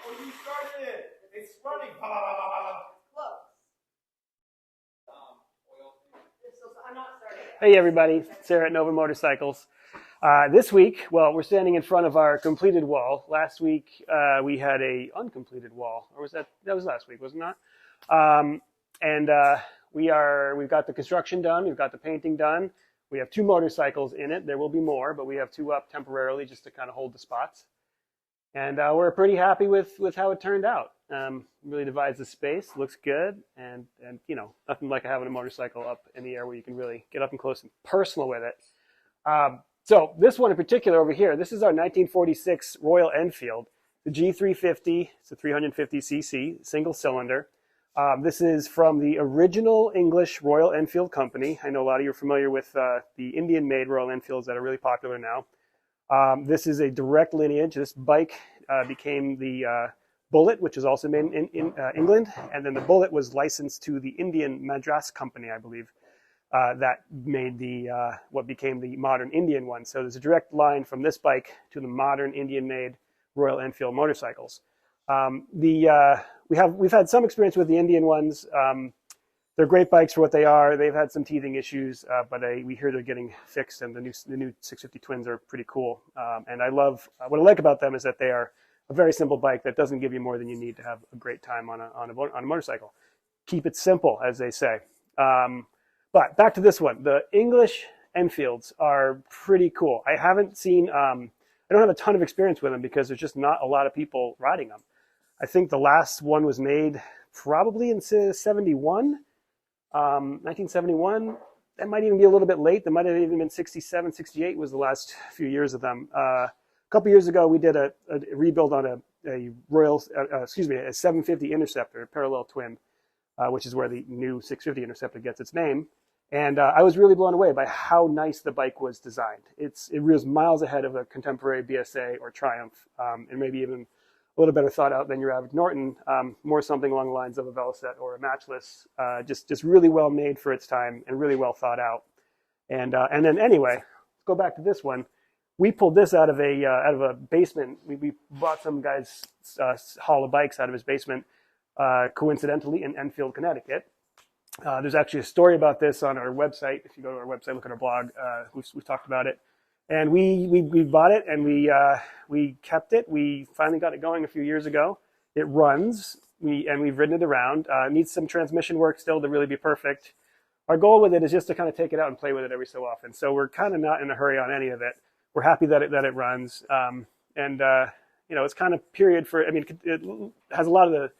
Oh, you started it. It's running. Close. I'm not starting. Hey everybody, Sarah at Nova Motorcycles. This week, well, we're standing in front of our completed wall. Last week we had a uncompleted wall, or was that was last week, was it not? We've got the construction done, we've got the painting done. We have 2 motorcycles in it. There will be more, but we have 2 up temporarily just to kind of hold the spots. And we're pretty happy with how it turned out. Really divides the space, looks good, and you know, nothing like having a motorcycle up in the air where you can really get up and close and personal with it. So this one in particular over here, this is our 1946 Royal Enfield, the G350. It's a 350cc single cylinder. This is from the original English Royal Enfield company. I know a lot of you are familiar with the Indian-made Royal Enfields that are really popular now. This is a direct lineage. This bike became the Bullet, which is also made in England, and then the Bullet was licensed to the Indian Madras company, I believe, that made the what became the modern Indian one. So there's a direct line from this bike to the modern Indian-made Royal Enfield motorcycles. We've had some experience with the Indian ones. They're great bikes for what they are. They've had some teething issues, but we hear they're getting fixed, and the new 650 Twins are pretty cool. And I love what I like about them is that they are a very simple bike that doesn't give you more than you need to have a great time on a motorcycle. Keep it simple, as they say. But back to this one. The English Enfields are pretty cool. I haven't seen. I don't have a ton of experience with them because there's just not a lot of people riding them. I think the last one was made probably in 1971. That might even be a little bit late. That might have even been 67, 68 was the last few years of them. A couple years ago, we did a rebuild on a 750 Interceptor, a parallel twin, which is where the new 650 Interceptor gets its name. And I was really blown away by how nice the bike was designed. It was miles ahead of a contemporary BSA or Triumph, and maybe even a little better thought out than your average Norton, more something along the lines of a Velocette or a Matchless, just really well made for its time and really well thought out. And then anyway, let's go back to this one. We pulled this out of a basement. We bought some guy's haul of bikes out of his basement, coincidentally in Enfield, Connecticut. There's actually a story about this on our website. If you go to our website, look at our blog, we've talked about it. And we bought it and we kept it. We finally got it going a few years ago. It runs. We've ridden it around. It needs some transmission work still to really be perfect. Our goal with it is just to kind of take it out and play with it every so often. So we're kind of not in a hurry on any of it. We're happy that it runs. You know, it's kind of period for. I mean, it has a lot of the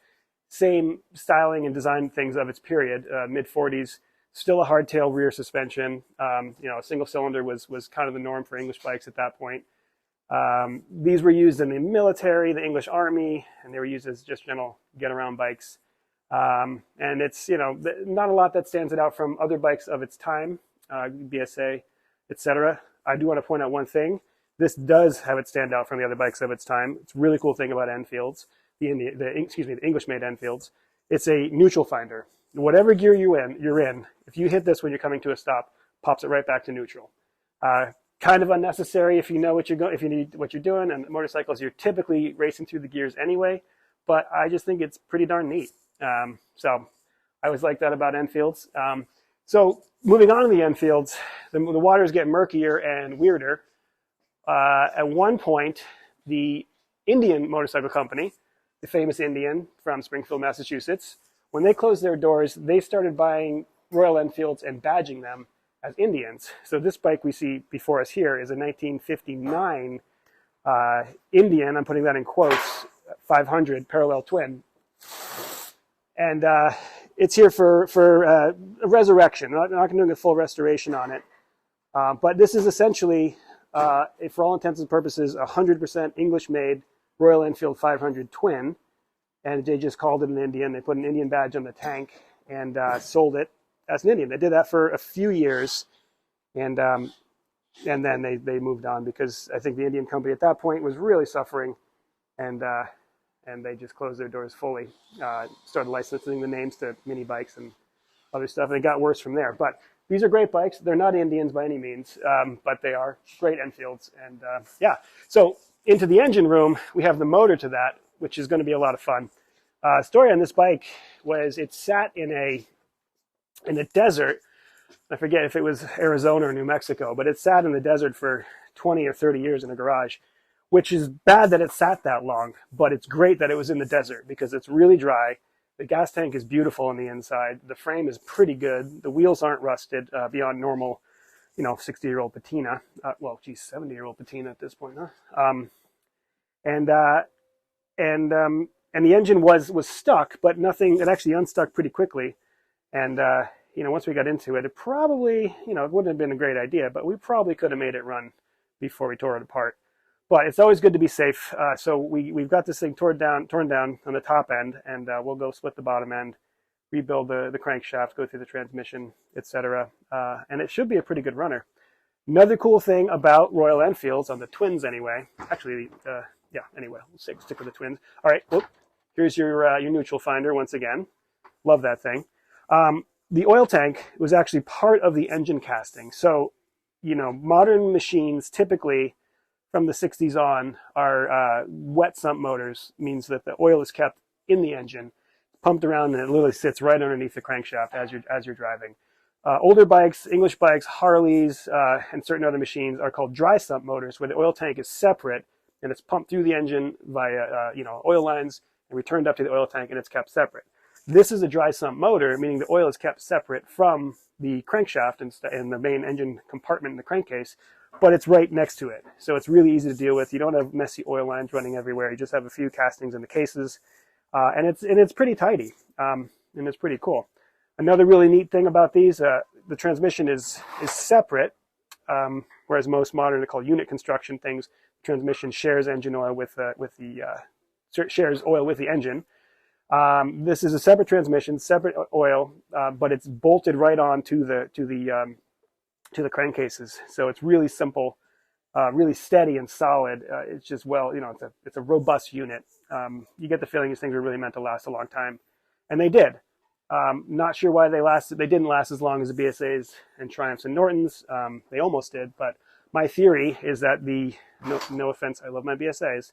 same styling and design things of its period, mid 40s. Still a hardtail rear suspension. You know, a single cylinder was kind of the norm for English bikes at that point. These were used in the military, the English Army, and they were used as just general get-around bikes. And it's, you know, not a lot that stands it out from other bikes of its time, BSA, etc. I do want to point out one thing. This does have it stand out from the other bikes of its time. It's a really cool thing about Enfields, the English-made Enfields. It's a neutral finder. Whatever gear you're in, if you hit this when you're coming to a stop, pops it right back to neutral. Kind of unnecessary if you know what if you need what you're doing. And motorcycles, you're typically racing through the gears anyway. But I just think it's pretty darn neat. So I always like that about Enfields. So moving on to the Enfields, the waters get murkier and weirder. At one point, the Indian Motorcycle Company, the famous Indian from Springfield, Massachusetts, when they closed their doors, they started buying Royal Enfields and badging them as Indians. So this bike we see before us here is a 1959 Indian, I'm putting that in quotes, 500 parallel twin. And it's here for a resurrection. I'm not doing a full restoration on it. But this is essentially, for all intents and purposes, 100% English-made Royal Enfield 500 twin. And they just called it an Indian. They put an Indian badge on the tank and sold it as an Indian. They did that for a few years, and then they moved on because I think the Indian company at that point was really suffering, and they just closed their doors fully. Started licensing the names to mini bikes and other stuff, and it got worse from there. But these are great bikes. They're not Indians by any means, but they are great Enfields. And yeah, so into the engine room, we have the motor to that. which is going to be a lot of fun. Story on this bike was it sat in the desert. I forget if it was Arizona or New Mexico, but it sat in the desert for 20 or 30 years in a garage, which is bad that it sat that long, but it's great that it was in the desert because it's really dry. The gas tank is beautiful on the inside. The frame is pretty good. The wheels aren't rusted beyond normal, 60-year-old patina. 70-year-old patina at this point, huh? And the engine was stuck, but nothing. It actually unstuck pretty quickly. And once we got into it, it probably, it wouldn't have been a great idea, but we probably could have made it run before we tore it apart. But it's always good to be safe. So we've got this thing torn down on the top end, and we'll go split the bottom end, rebuild the crankshaft, go through the transmission, etc. And it should be a pretty good runner. Another cool thing about Royal Enfields, on the twins anyway, actually, anyway, we'll stick with the twins. All right, here's your neutral finder once again. Love that thing. The oil tank was actually part of the engine casting. So, modern machines typically from the 60s on are wet-sump motors, means that the oil is kept in the engine, pumped around, and it literally sits right underneath the crankshaft as you're driving. Older bikes, English bikes, Harleys, and certain other machines are called dry-sump motors, where the oil tank is separate and it's pumped through the engine via oil lines and returned up to the oil tank, and it's kept separate. This is a dry-sump motor, meaning the oil is kept separate from the crankshaft and the main engine compartment in the crankcase, but it's right next to it. So it's really easy to deal with. You don't have messy oil lines running everywhere. You just have a few castings in the cases, and it's pretty tidy, and it's pretty cool. Another really neat thing about these, the transmission is separate, whereas most modern, they're called unit construction things. Transmission shares engine oil shares oil with the engine. This is a separate transmission, separate oil, but it's bolted right on to the crankcases. So it's really simple, really steady and solid. It's just it's a robust unit. You get the feeling these things are really meant to last a long time, and they did. Not sure why they lasted. They didn't last as long as the BSAs and Triumphs and Nortons. They almost did, but my theory is that no offense, I love my BSAs,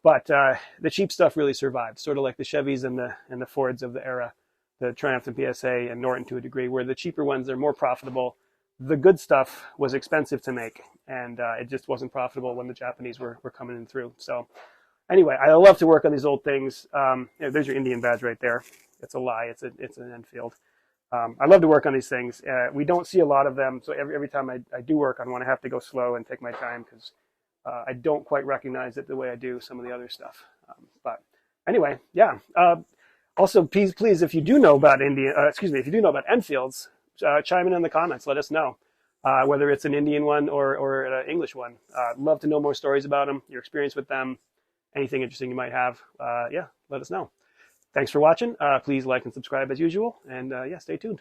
but the cheap stuff really survived, sort of like the Chevys and the Fords of the era, the Triumph and BSA and Norton to a degree, where the cheaper ones are more profitable. The good stuff was expensive to make, and it just wasn't profitable when the Japanese were coming in through. So anyway, I love to work on these old things. There's your Indian badge right there. It's a lie. It's an Enfield. I love to work on these things. We don't see a lot of them, so every time I do work on one, I have to go slow and take my time because I don't quite recognize it the way I do some of the other stuff. But anyway, yeah. Also, please, if you do know about if you do know about Enfields, chime in the comments. Let us know whether it's an Indian one or an English one. Love to know more stories about them, your experience with them, anything interesting you might have. Let us know. Thanks for watching. Please like and subscribe as usual, and stay tuned.